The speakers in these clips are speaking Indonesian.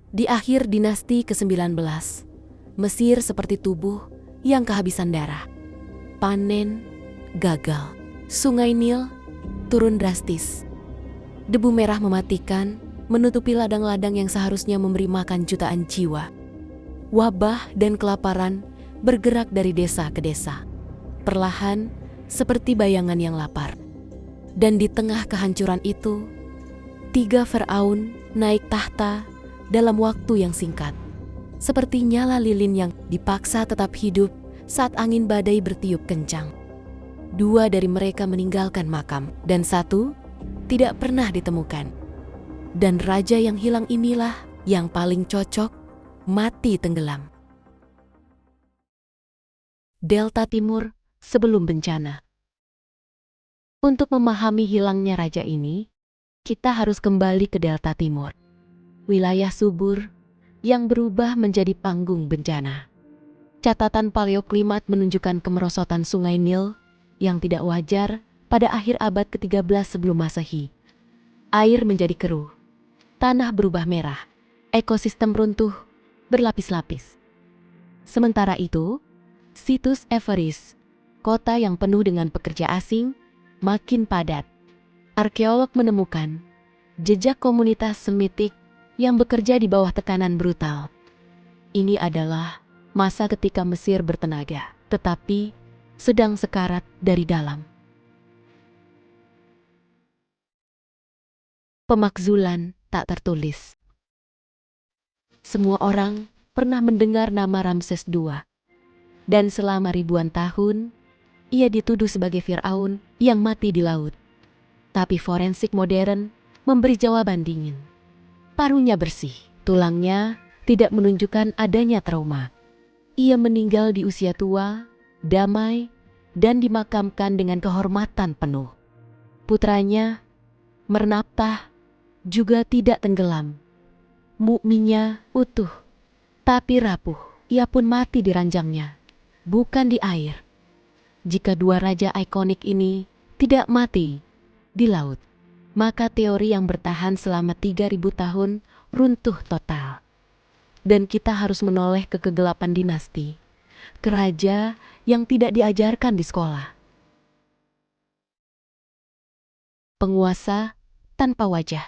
Di akhir dinasti ke-19, Mesir seperti tubuh yang kehabisan darah. Panen gagal. Sungai Nil turun drastis. Debu merah mematikan, menutupi ladang-ladang yang seharusnya memberi makan jutaan jiwa. Wabah dan kelaparan bergerak dari desa ke desa, perlahan seperti bayangan yang lapar. Dan di tengah kehancuran itu, 3 Firaun naik tahta dalam waktu yang singkat. Seperti nyala lilin yang dipaksa tetap hidup saat angin badai bertiup kencang. 2 dari mereka meninggalkan makam, dan 1 tidak pernah ditemukan. Dan raja yang hilang inilah yang paling cocok mati tenggelam. Delta Timur sebelum bencana. Untuk memahami hilangnya raja ini, kita harus kembali ke Delta Timur, wilayah subur yang berubah menjadi panggung bencana. Catatan paleoklimat menunjukkan kemerosotan Sungai Nil yang tidak wajar pada akhir abad ke-13 sebelum Masehi. Air menjadi keruh, tanah berubah merah, ekosistem runtuh berlapis-lapis. Sementara itu, situs Everest, kota yang penuh dengan pekerja asing, makin padat. Arkeolog menemukan jejak komunitas Semitik yang bekerja di bawah tekanan brutal. Ini adalah masa ketika Mesir bertenaga, tetapi sedang sekarat dari dalam. Pemakzulan tak tertulis. Semua orang pernah mendengar nama Ramses II. Dan selama ribuan tahun, ia dituduh sebagai Firaun yang mati di laut. Tapi forensik modern memberi jawaban dingin. Parunya bersih, tulangnya tidak menunjukkan adanya trauma. Ia meninggal di usia tua, damai, dan dimakamkan dengan kehormatan penuh. Putranya, Mernaptah, juga tidak tenggelam. Mukminya utuh, tapi rapuh. Ia pun mati di ranjangnya, bukan di air. Jika 2 raja ikonik ini tidak mati di laut, maka teori yang bertahan selama 3000 tahun runtuh total. Dan kita harus menoleh ke kegelapan dinasti, ke raja yang tidak diajarkan di sekolah. Penguasa tanpa wajah.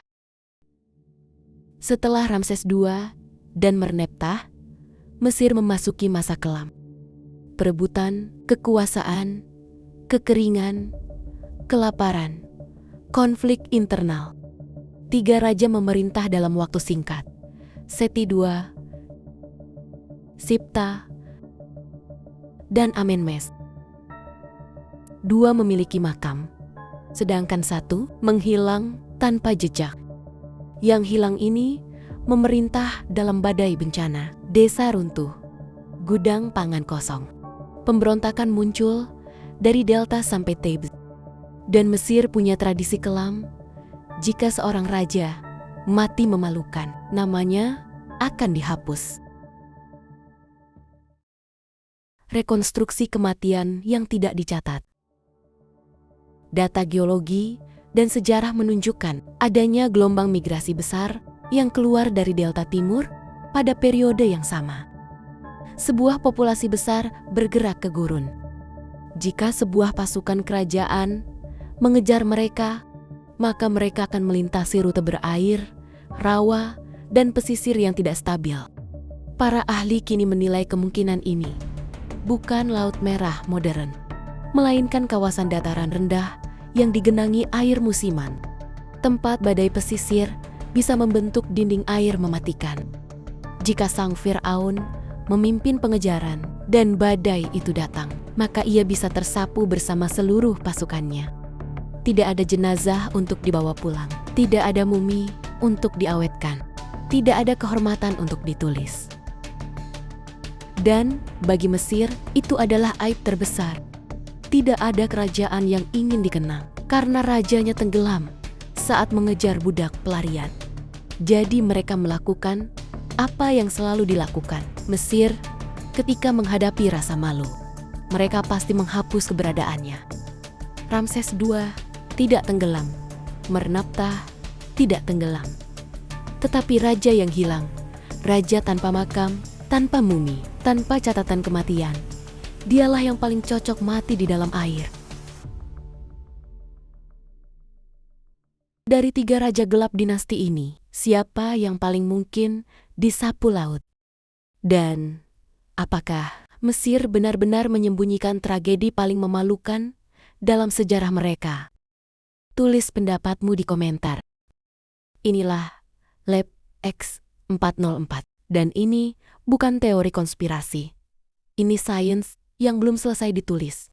Setelah Ramses II dan Merneptah, Mesir memasuki masa kelam. Perebutan kekuasaan, kekeringan, kelaparan, konflik internal. 3 raja memerintah dalam waktu singkat. Seti II, Sipta, dan Amenmes. 2 memiliki makam, sedangkan 1 menghilang tanpa jejak. Yang hilang ini memerintah dalam badai bencana, desa runtuh, gudang pangan kosong. Pemberontakan muncul dari Delta sampai Thebes. Dan Mesir punya tradisi kelam, jika seorang raja mati memalukan, namanya akan dihapus. Rekonstruksi kematian yang tidak dicatat. Data geologi dan sejarah menunjukkan adanya gelombang migrasi besar yang keluar dari Delta Timur pada periode yang sama. Sebuah populasi besar bergerak ke gurun. Jika sebuah pasukan kerajaan mengejar mereka, maka mereka akan melintasi rute berair, rawa, dan pesisir yang tidak stabil. Para ahli kini menilai kemungkinan ini bukan Laut Merah modern, melainkan kawasan dataran rendah yang digenangi air musiman. Tempat badai pesisir bisa membentuk dinding air mematikan. Jika sang Firaun memimpin pengejaran dan badai itu datang, maka ia bisa tersapu bersama seluruh pasukannya. Tidak ada jenazah untuk dibawa pulang, tidak ada mumi untuk diawetkan, tidak ada kehormatan untuk ditulis. Dan bagi Mesir, itu adalah aib terbesar. Tidak ada kerajaan yang ingin dikenang karena rajanya tenggelam saat mengejar budak pelarian. Jadi mereka melakukan apa yang selalu dilakukan Mesir ketika menghadapi rasa malu. Mereka pasti menghapus keberadaannya. Ramses II tidak tenggelam, Mernaptah tidak tenggelam. Tetapi raja yang hilang Raja tanpa makam, tanpa mumi, tanpa catatan kematian. Dialah yang paling cocok mati di dalam air. Dari 3 raja gelap dinasti ini, siapa yang paling mungkin disapu laut? Dan apakah Mesir benar-benar menyembunyikan tragedi paling memalukan dalam sejarah mereka? Tulis pendapatmu di komentar. Inilah Lab X404, dan ini bukan teori konspirasi. Ini sains yang belum selesai ditulis.